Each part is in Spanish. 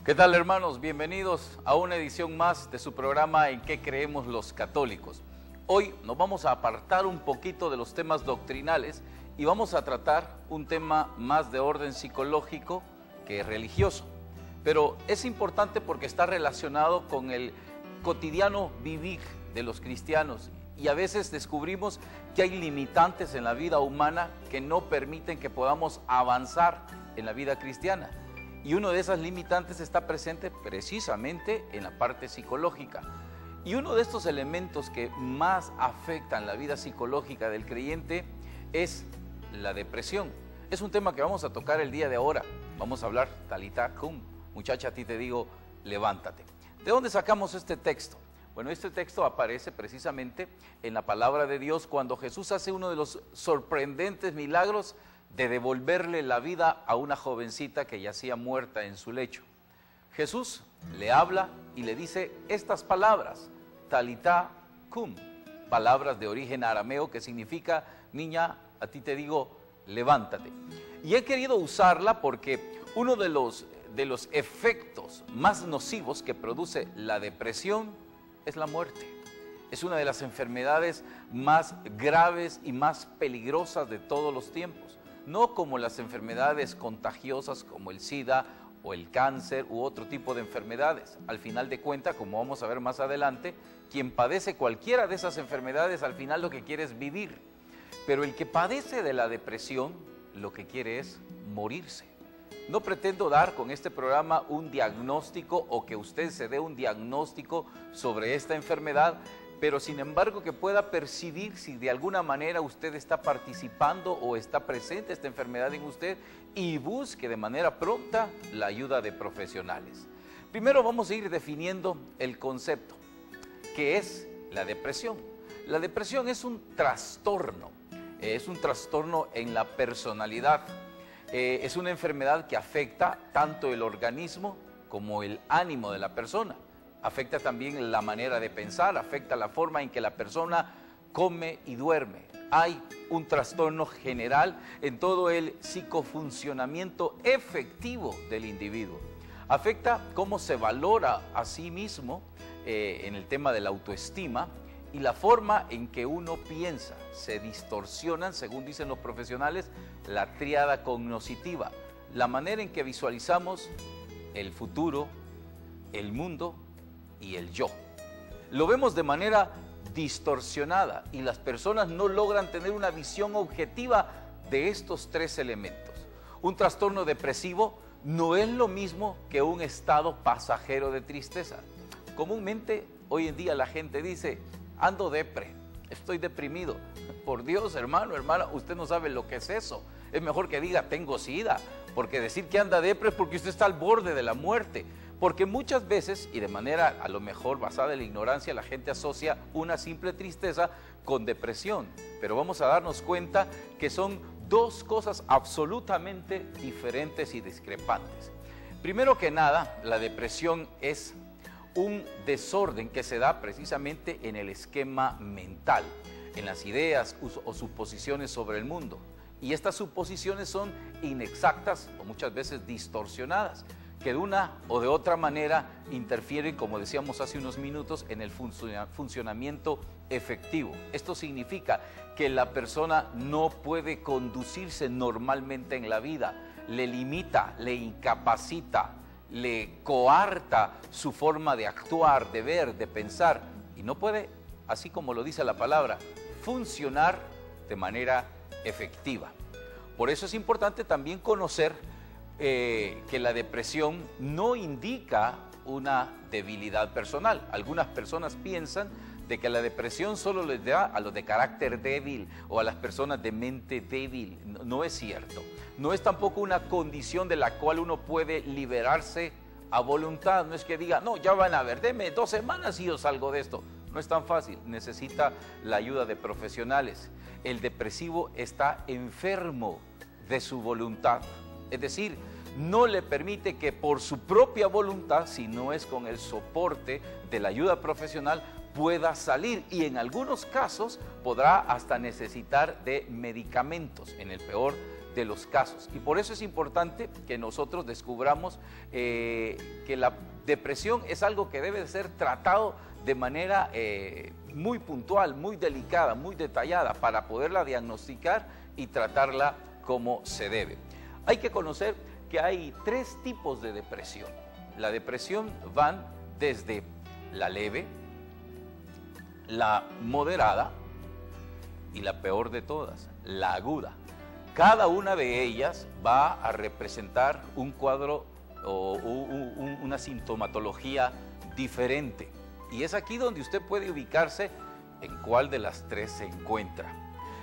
¿Qué tal, hermanos? Bienvenidos a una edición más de su programa En qué creemos los católicos. Hoy nos vamos a apartar un poquito de los temas doctrinales y vamos a tratar un tema más de orden psicológico que religioso. Pero es importante porque está relacionado con el cotidiano vivir de los cristianos y a veces descubrimos que hay limitantes en la vida humana que no permiten que podamos avanzar en la vida cristiana. Y uno de esas limitantes está presente precisamente en la parte psicológica. Y uno de estos elementos que más afectan la vida psicológica del creyente es la depresión. Es un tema que vamos a tocar el día de ahora. Vamos a hablar, Talita cum, muchacha, a ti te digo, levántate. ¿De dónde sacamos este texto? Bueno, este texto aparece precisamente en la palabra de Dios cuando Jesús hace uno de los sorprendentes milagros de devolverle la vida a una jovencita que yacía muerta en su lecho. Jesús le habla y le dice estas palabras, Talita cum, palabras de origen arameo que significa, niña, a ti te digo, levántate. Y he querido usarla porque uno de los efectos más nocivos que produce la depresión es la muerte. Es una de las enfermedades más graves y más peligrosas de todos los tiempos. No como las enfermedades contagiosas como el SIDA o el cáncer u otro tipo de enfermedades. Al final de cuentas, como vamos a ver más adelante, quien padece cualquiera de esas enfermedades al final lo que quiere es vivir. Pero el que padece de la depresión lo que quiere es morirse. No pretendo dar con este programa un diagnóstico o que usted se dé un diagnóstico sobre esta enfermedad, pero sin embargo que pueda percibir si de alguna manera usted está participando o está presente esta enfermedad en usted y busque de manera pronta la ayuda de profesionales. Primero vamos a ir definiendo el concepto, que es la depresión. La depresión es un trastorno en la personalidad. Es una enfermedad que afecta tanto el organismo como el ánimo de la persona. Afecta también la manera de pensar, afecta la forma en que la persona come y duerme. Hay un trastorno general en todo el psicofuncionamiento efectivo del individuo. Afecta cómo se valora a sí mismo en el tema de la autoestima y la forma en que uno piensa. Se distorsionan, según dicen los profesionales, la tríada cognoscitiva, la manera en que visualizamos el futuro, el mundo y el yo. Lo vemos de manera distorsionada y las personas no logran tener una visión objetiva de estos tres elementos. Un trastorno depresivo no es lo mismo que un estado pasajero de tristeza. Comúnmente hoy en día la gente dice, ando depre, estoy deprimido. Por Dios, hermano, hermana, usted no sabe lo que es eso. Es mejor que diga, tengo SIDA, porque decir que anda depre es porque usted está al borde de la muerte. Porque muchas veces, y de manera a lo mejor basada en la ignorancia, la gente asocia una simple tristeza con depresión. Pero vamos a darnos cuenta que son dos cosas absolutamente diferentes y discrepantes. Primero que nada, la depresión es un desorden que se da precisamente en el esquema mental, en las ideas o suposiciones sobre el mundo. Y estas suposiciones son inexactas o muchas veces distorsionadas, que de una o de otra manera interfieren, como decíamos hace unos minutos, en el funcionamiento efectivo. Esto significa que la persona no puede conducirse normalmente en la vida, le limita, le incapacita, le coarta su forma de actuar, de ver, de pensar, y no puede, así como lo dice la palabra, funcionar de manera efectiva. Por eso es importante también conocer que la depresión no indica una debilidad personal. Algunas personas piensan de que la depresión solo les da a los de carácter débil o a las personas de mente débil. No es cierto. No es tampoco una condición de la cual uno puede liberarse a voluntad. No es que diga, no, ya van a ver, deme 2 semanas y yo salgo de esto. No es tan fácil, necesita la ayuda de profesionales. El depresivo está enfermo de su voluntad. Es decir, no le permite que por su propia voluntad, si no es con el soporte de la ayuda profesional, pueda salir, y en algunos casos podrá hasta necesitar de medicamentos, en el peor de los casos. Y por eso es importante que nosotros descubramos que la depresión es algo que debe ser tratado de manera muy puntual, muy delicada, muy detallada, para poderla diagnosticar y tratarla como se debe. Hay que conocer que hay 3 tipos de depresión. La depresión van desde la leve, la moderada y la peor de todas, la aguda. Cada una de ellas va a representar un cuadro o una sintomatología diferente. Y es aquí donde usted puede ubicarse en cuál de las 3 se encuentra.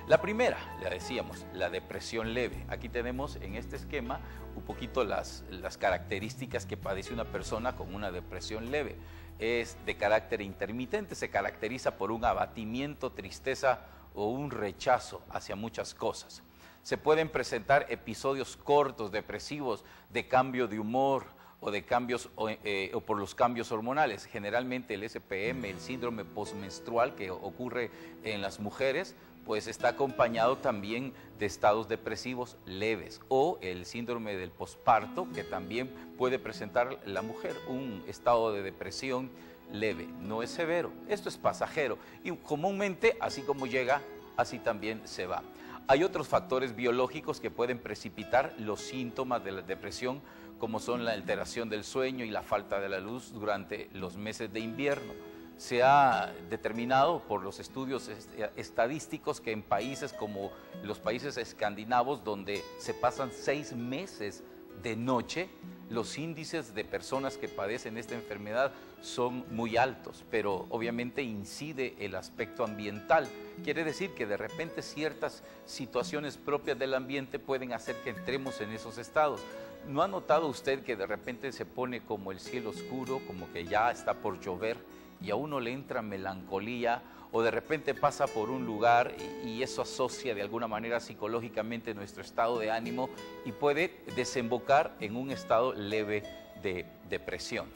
La primera, le decíamos, la depresión leve. Aquí tenemos en este esquema un poquito las características que padece una persona con una depresión leve. Es de carácter intermitente, se caracteriza por un abatimiento, tristeza o un rechazo hacia muchas cosas. Se pueden presentar episodios cortos, depresivos, de cambio de humor o de cambios o por los cambios hormonales. Generalmente el SPM, el síndrome postmenstrual que ocurre en las mujeres, pues está acompañado también de estados depresivos leves, o el síndrome del posparto, que también puede presentar la mujer, un estado de depresión leve. No es severo, esto es pasajero y comúnmente así como llega, así también se va. Hay otros factores biológicos que pueden precipitar los síntomas de la depresión, como son la alteración del sueño y la falta de la luz durante los meses de invierno. Se ha determinado por los estudios estadísticos que en países como los países escandinavos, donde se pasan 6 meses de noche, los índices de personas que padecen esta enfermedad son muy altos, pero obviamente incide el aspecto ambiental. Quiere decir que de repente ciertas situaciones propias del ambiente pueden hacer que entremos en esos estados. ¿No ha notado usted que de repente se pone como el cielo oscuro, como que ya está por llover, y a uno le entra melancolía, o de repente pasa por un lugar y eso asocia de alguna manera psicológicamente nuestro estado de ánimo y puede desembocar en un estado leve de depresión?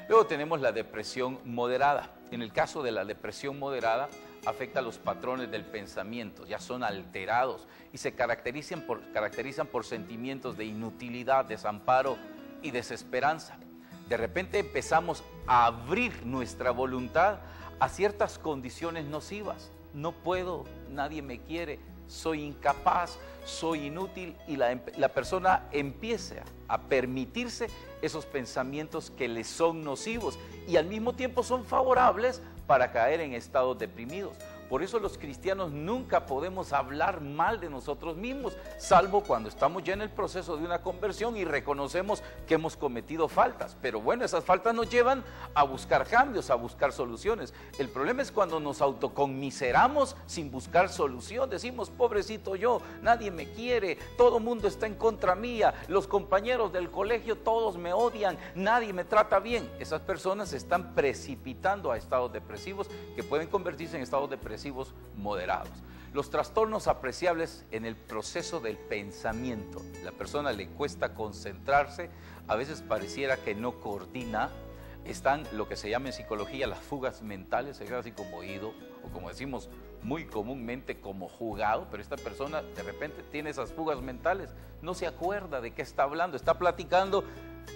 Luego tenemos la depresión moderada. En el caso de la depresión moderada, afecta los patrones del pensamiento, ya son alterados y se caracterizan por sentimientos de inutilidad, desamparo y desesperanza. De repente empezamos a abrir nuestra voluntad a ciertas condiciones nocivas. No puedo, nadie me quiere, soy incapaz, soy inútil, y la persona empieza a permitirse esos pensamientos que le son nocivos y al mismo tiempo son favorables para caer en estados deprimidos. Por eso los cristianos nunca podemos hablar mal de nosotros mismos, salvo cuando estamos ya en el proceso de una conversión y reconocemos que hemos cometido faltas. Pero bueno, esas faltas nos llevan a buscar cambios, a buscar soluciones. El problema es cuando nos autoconmiseramos sin buscar solución. Decimos, pobrecito yo, nadie me quiere, todo mundo está en contra mía, los compañeros del colegio todos me odian, nadie me trata bien. Esas personas se están precipitando a estados depresivos que pueden convertirse en estados depresivos moderados. Los trastornos apreciables en el proceso del pensamiento. La persona le cuesta concentrarse, a veces pareciera que no coordina. Están lo que se llama en psicología las fugas mentales, se queda así como oído, o como decimos muy comúnmente como jugado, pero esta persona de repente tiene esas fugas mentales, no se acuerda de qué está hablando, está platicando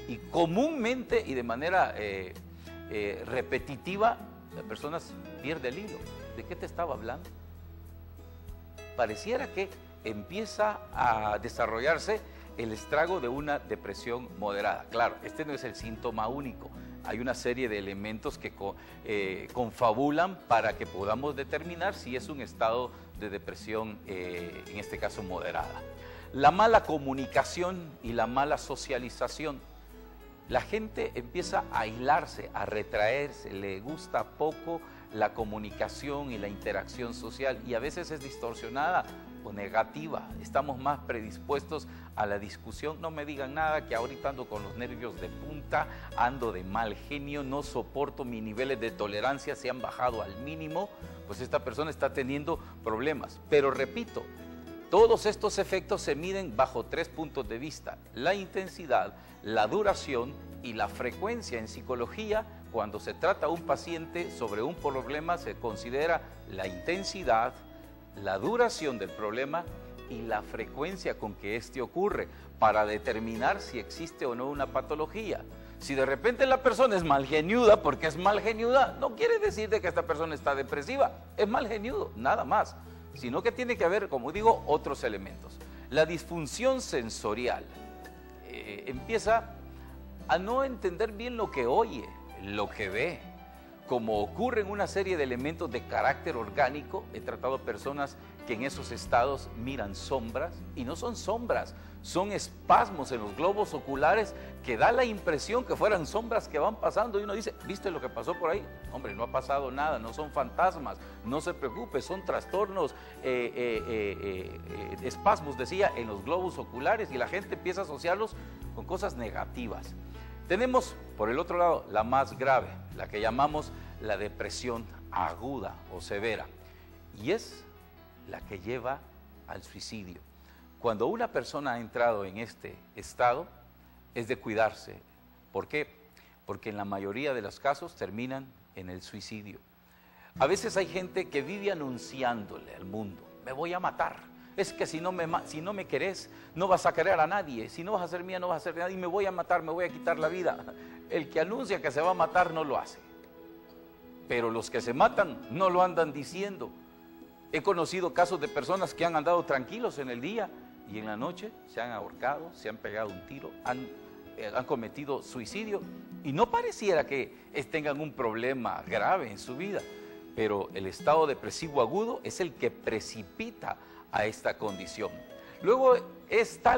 y comúnmente y de manera repetitiva la persona pierde el hilo. ¿De qué te estaba hablando? Pareciera que empieza a desarrollarse el estrago de una depresión moderada. Claro, este no es el síntoma único. Hay una serie de elementos que confabulan para que podamos determinar si es un estado de depresión, en este caso moderada. La mala comunicación y la mala socialización. La gente empieza a aislarse, a retraerse, le gusta poco la comunicación y la interacción social y a veces es distorsionada o negativa. Estamos más predispuestos a la discusión. No me digan nada, que ahorita ando con los nervios de punta, ando de mal genio, no soporto, mis niveles de tolerancia se han bajado al mínimo, pues esta persona está teniendo problemas. Pero repito, todos estos efectos se miden bajo 3 puntos de vista: la intensidad, la duración y la frecuencia. En psicología, cuando se trata a un paciente sobre un problema, se considera la intensidad, la duración del problema y la frecuencia con que éste ocurre para determinar si existe o no una patología. Si de repente la persona es malgeniuda, porque es malgeniuda, no quiere decir de que esta persona está depresiva, es malgeniudo, nada más, sino que tiene que haber, como digo, otros elementos. La disfunción sensorial empieza a no entender bien lo que oye, lo que ve. Como ocurre en una serie de elementos de carácter orgánico, he tratado personas que en esos estados miran sombras, y no son sombras, son espasmos en los globos oculares que da la impresión que fueran sombras que van pasando, y uno dice, ¿viste lo que pasó por ahí? Hombre, no ha pasado nada, no son fantasmas, no se preocupe, son trastornos, espasmos, decía, en los globos oculares, y la gente empieza a asociarlos con cosas negativas. Tenemos, por el otro lado, la más grave, la que llamamos la depresión aguda o severa, y es la que lleva al suicidio. Cuando una persona ha entrado en este estado, es de cuidarse. ¿Por qué? Porque en la mayoría de los casos terminan en el suicidio. A veces hay gente que vive anunciándole al mundo, me voy a matar. Es que si no me querés, no vas a querer a nadie. Si no vas a ser mía, no vas a ser de nadie. Y me voy a matar, me voy a quitar la vida. El que anuncia que se va a matar no lo hace. Pero los que se matan no lo andan diciendo. He conocido casos de personas que han andado tranquilos en el día y en la noche se han ahorcado, se han pegado un tiro, han cometido suicidio. Y no pareciera que tengan un problema grave en su vida. Pero el estado depresivo agudo es el que precipita a esta condición. Luego es tal